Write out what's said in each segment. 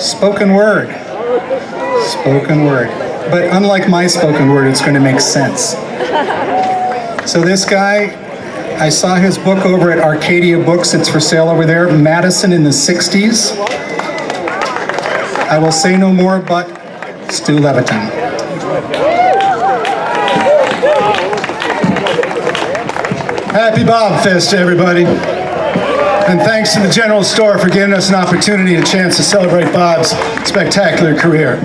Spoken word. Spoken word. But unlike my spoken word, it's going to make sense. So this guy, I saw his book over at Arcadia Books. It's for sale over there. Madison in the 60s. I will say no more, but Stu Levitan. Happy Bob Fest, everybody. And thanks to the General Store for giving us an opportunity, a chance to celebrate Bob's spectacular career.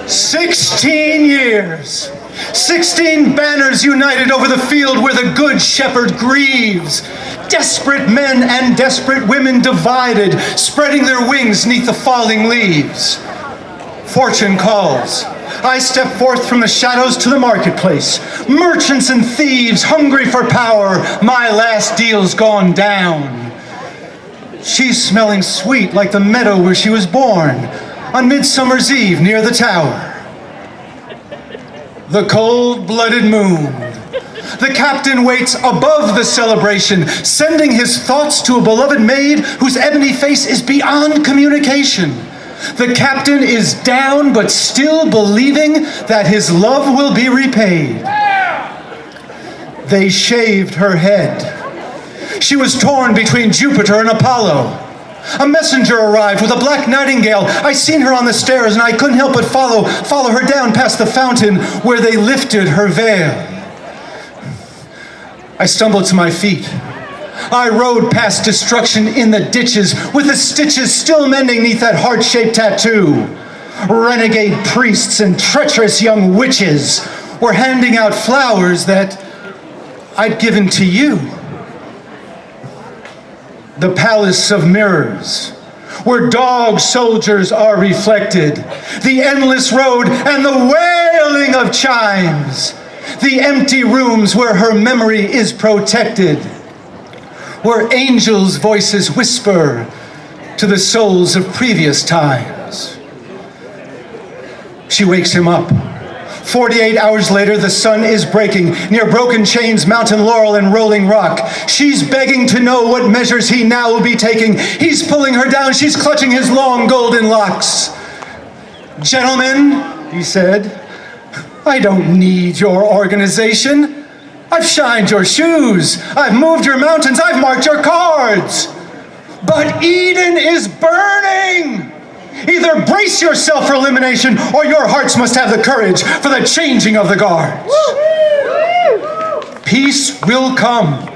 "16 years, 16 banners united over the field where the Good Shepherd grieves. Desperate men and desperate women divided, spreading their wings 'neath the falling leaves. Fortune calls. I step forth from the shadows to the marketplace. Merchants and thieves hungry for power, my last deal's gone down. She's smelling sweet like the meadow where she was born, on Midsummer's Eve near the tower. The cold-blooded moon. The captain waits above the celebration, sending his thoughts to a beloved maid whose ebony face is beyond communication. The captain is down, but still believing that his love will be repaid. They shaved her head. She was torn between Jupiter and Apollo. A messenger arrived with a black nightingale. I seen her on the stairs, and I couldn't help but follow her down past the fountain where they lifted her veil. I stumbled to my feet. I rode past destruction in the ditches, with the stitches still mending neath that heart-shaped tattoo. Renegade priests and treacherous young witches were handing out flowers that I'd given to you. The palace of mirrors, where dog soldiers are reflected, the endless road and the wailing of chimes, the empty rooms where her memory is protected, where angels' voices whisper to the souls of previous times. She wakes him up. 48 hours later, the sun is breaking near Broken Chains, Mountain Laurel, and Rolling Rock. She's begging to know what measures he now will be taking. He's pulling her down. She's clutching his long golden locks. "Gentlemen," he said, "I don't need your organization. I've shined your shoes. I've moved your mountains. I've marked your cards. But Eden is burning. Either brace yourself for elimination, or your hearts must have the courage for the changing of the guards. Peace will come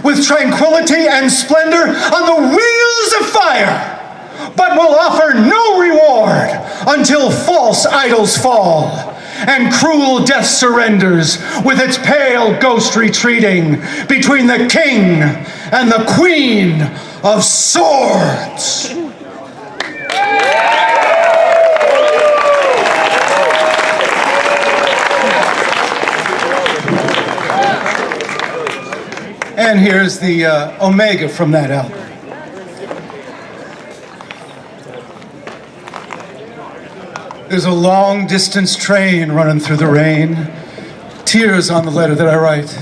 with tranquility and splendor on the wheels of fire, but will offer no reward until false idols fall and cruel death surrenders with its pale ghost retreating between the king and the queen of swords." And here's the Omega from that album. There's a long-distance train running through the rain, tears on the letter that I write.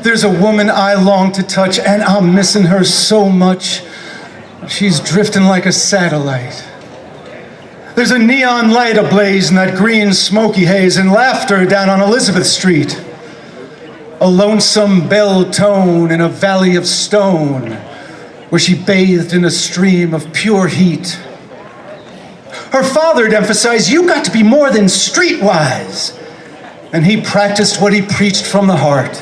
There's a woman I long to touch, and I'm missing her so much. She's drifting like a satellite. There's a neon light ablaze in that green smoky haze, and laughter down on Elizabeth Street. A lonesome bell tone in a valley of stone where she bathed in a stream of pure heat. Her father had emphasized, "You got to be more than streetwise." And he practiced what he preached from the heart.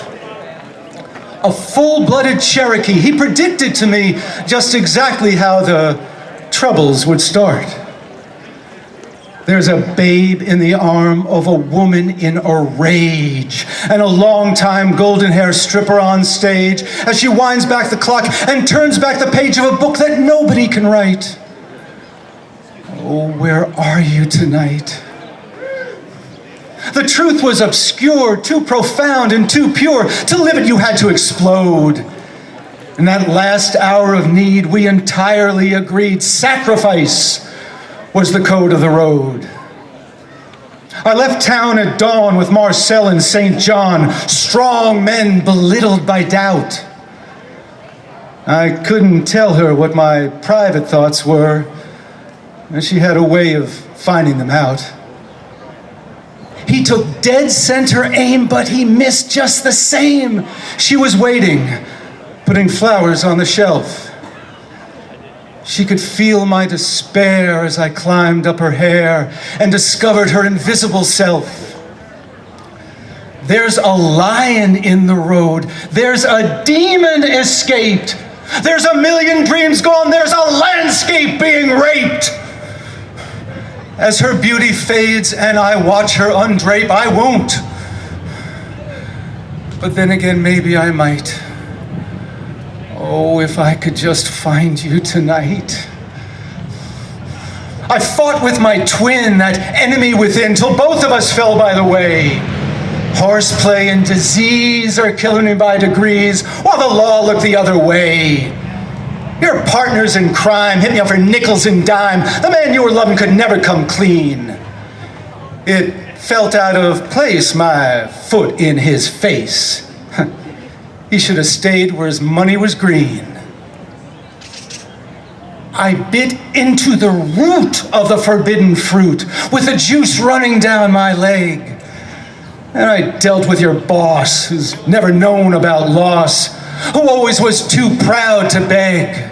A full-blooded Cherokee, he predicted to me just exactly how the troubles would start. There's a babe in the arm of a woman in a rage, and a long-time golden-haired stripper on stage as she winds back the clock and turns back the page of a book that nobody can write. Oh, where are you tonight? The truth was obscure, too profound and too pure. To live it, you had to explode. In that last hour of need, we entirely agreed sacrifice was the code of the road. I left town at dawn with Marcel and St. John, strong men belittled by doubt. I couldn't tell her what my private thoughts were, and she had a way of finding them out. He took dead center aim, but he missed just the same. She was waiting, putting flowers on the shelf. She could feel my despair as I climbed up her hair and discovered her invisible self. There's a lion in the road. There's a demon escaped. There's a million dreams gone. There's a landscape being raped. As her beauty fades and I watch her undrape, I won't. But then again, maybe I might. Oh, if I could just find you tonight. I fought with my twin, that enemy within, till both of us fell by the way. Horseplay and disease are killing me by degrees, while the law looked the other way. Your partners in crime hit me up for nickels and dime. The man you were loving could never come clean. It felt out of place, my foot in his face. He should have stayed where his money was green. I bit into the root of the forbidden fruit, with the juice running down my leg. And I dealt with your boss, who's never known about loss, who always was too proud to beg.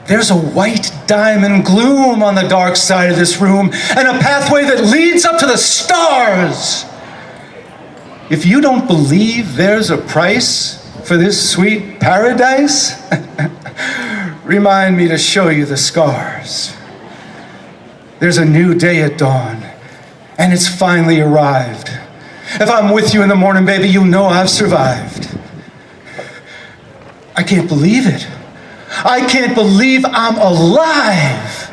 There's a white diamond gloom on the dark side of this room, and a pathway that leads up to the stars. If you don't believe there's a price for this sweet paradise, remind me to show you the scars. There's a new day at dawn, and it's finally arrived. If I'm with you in the morning, baby, you know I've survived. I can't believe it. I can't believe I'm alive.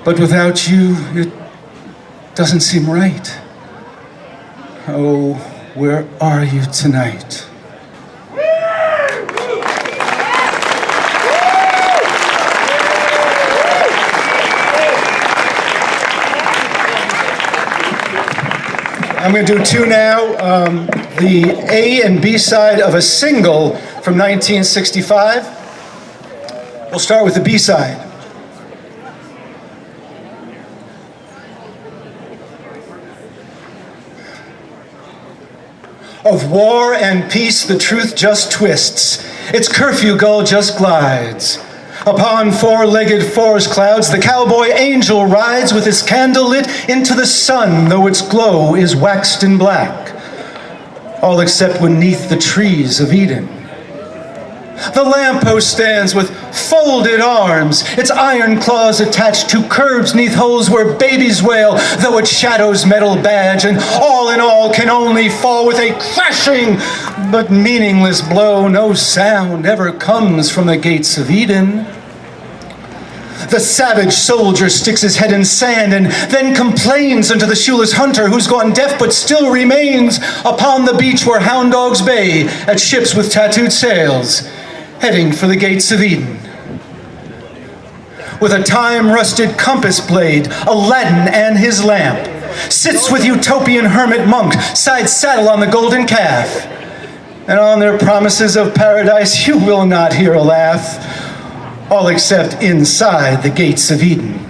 But without you, it doesn't seem right. Oh, where are you tonight? I'm going to do two now. The A and B side of a single from 1965. We'll start with the B side. Of war and peace, the truth just twists. Its curfew gull just glides. Upon four-legged forest clouds, the cowboy angel rides with his candle lit into the sun, though its glow is waxed in black. All except beneath the trees of Eden. The lamppost stands with folded arms, its iron claws attached to curbs neath holes where babies wail, though its shadow's metal badge, and all in all can only fall with a crashing but meaningless blow. No sound ever comes from the gates of Eden. The savage soldier sticks his head in sand and then complains unto the shoeless hunter who's gone deaf but still remains upon the beach where hound dogs bay at ships with tattooed sails, heading for the gates of Eden. With a time-rusted compass blade, Aladdin and his lamp sits with utopian hermit monk, side saddle on the golden calf. And on their promises of paradise you will not hear a laugh, all except inside the gates of Eden.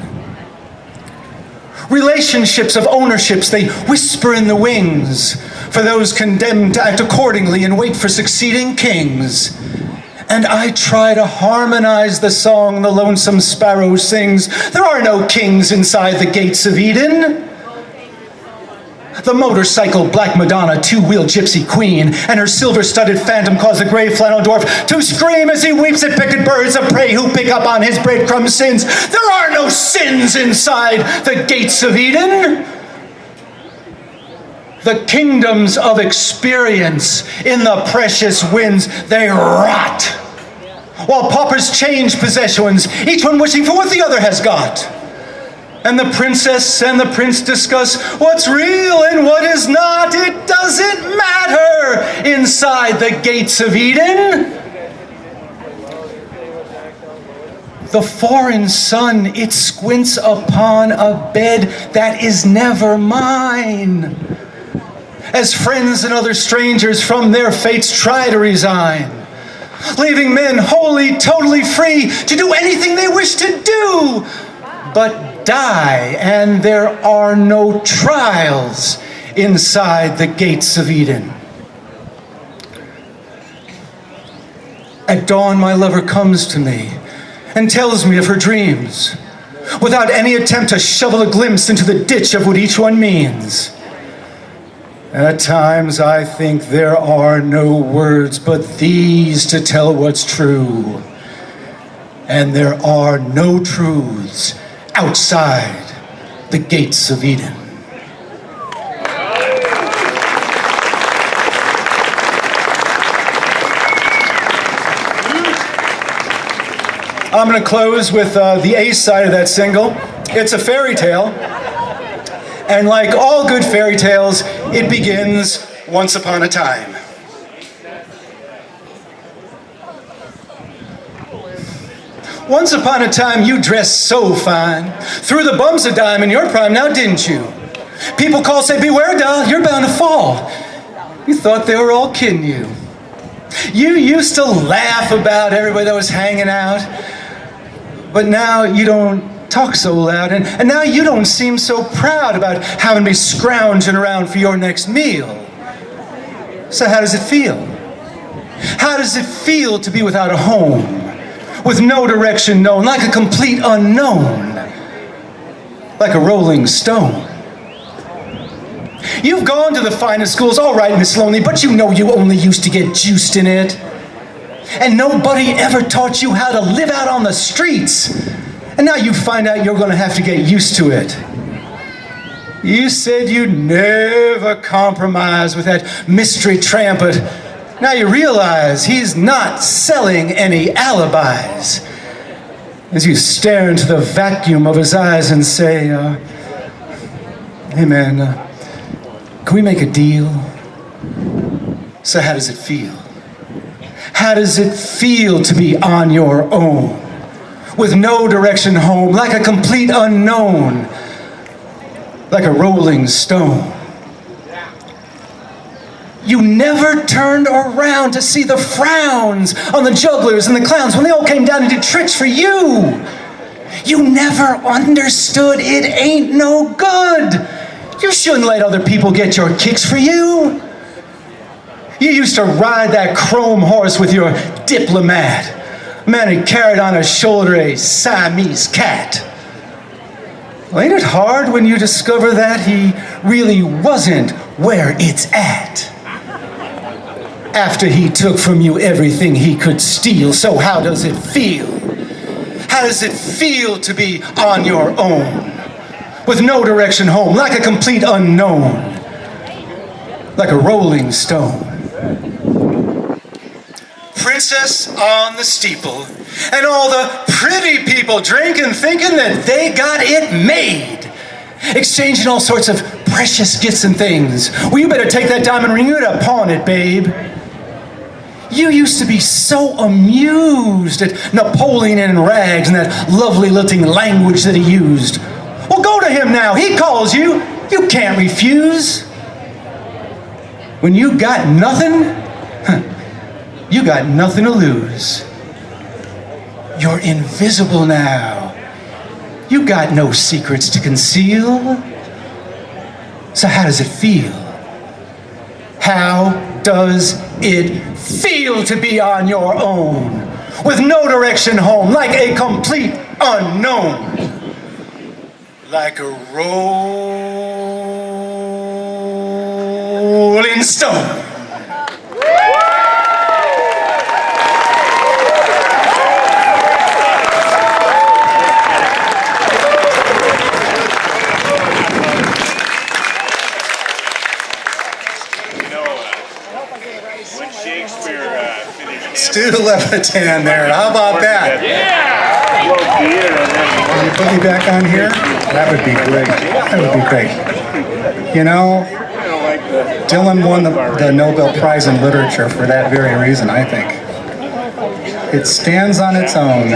Relationships of ownerships, they whisper in the wings for those condemned to act accordingly and wait for succeeding kings. And I try to harmonize the song the lonesome sparrow sings. There are no kings inside the gates of Eden. The motorcycle Black Madonna, two-wheel gypsy queen, and her silver-studded phantom cause the gray flannel dwarf to scream as he weeps at picked birds of prey who pick up on his breadcrumb sins. There are no sins inside the gates of Eden. The kingdoms of experience in the precious winds, they rot. While paupers change possessions, each one wishing for what the other has got. And the princess and the prince discuss what's real and what is not. It doesn't matter inside the gates of Eden. The foreign sun, it squints upon a bed that is never mine. As friends and other strangers from their fates try to resign, leaving men wholly, totally free to do anything they wish to do, but die, and there are no trials inside the gates of Eden. At dawn, my lover comes to me and tells me of her dreams, without any attempt to shovel a glimpse into the ditch of what each one means. At times I think there are no words but these to tell what's true. And there are no truths outside the gates of Eden. I'm going to close with the A side of that single. It's a fairy tale. And like all good fairy tales, it begins once upon a time. Once upon a time, you dressed so fine, threw the bums a dime in your prime, now didn't you? People call, say, beware, doll, you're bound to fall. You thought they were all kidding you. You used to laugh about everybody that was hanging out, but now you don't talk so loud, and now you don't seem so proud about having to be scrounging around for your next meal. So how does it feel? How does it feel to be without a home, with no direction known, like a complete unknown, like a rolling stone? You've gone to the finest schools, all right, Miss Lonely, but you know you only used to get juiced in it. And nobody ever taught you how to live out on the streets. And now you find out you're going to have to get used to it. You said you'd never compromise with that mystery tramp, but now you realize he's not selling any alibis. As you stare into the vacuum of his eyes and say, hey man, can we make a deal? So how does it feel? How does it feel to be on your own, with no direction home, like a complete unknown, like a rolling stone? You never turned around to see the frowns on the jugglers and the clowns when they all came down and did tricks for you. You never understood it ain't no good. You shouldn't let other people get your kicks for you. You used to ride that chrome horse with your diplomat, man who carried on his shoulder a Siamese cat. Well, ain't it hard when you discover that he really wasn't where it's at? After he took from you everything he could steal, so how does it feel? How does it feel to be on your own, with no direction home, like a complete unknown, like a rolling stone? Princess on the steeple, and all the pretty people drinking, thinking that they got it made, exchanging all sorts of precious gifts and things. Well, you better take that diamond ring, you gotta pawn it, babe. You used to be so amused at Napoleon in rags and that lovely lilting language that he used. Well, go to him now, he calls you. You can't refuse. When you got nothing, you got nothing to lose. You're invisible now. You got no secrets to conceal. So how does it feel? How does it feel to be on your own, with no direction home, like a complete unknown, like a rolling stone? Stu Levitan there. How about that? Yeah! Can you put me back on here? That would be great. That would be great. You know, Dylan won the Nobel Prize in Literature for that very reason, I think. It stands on its own.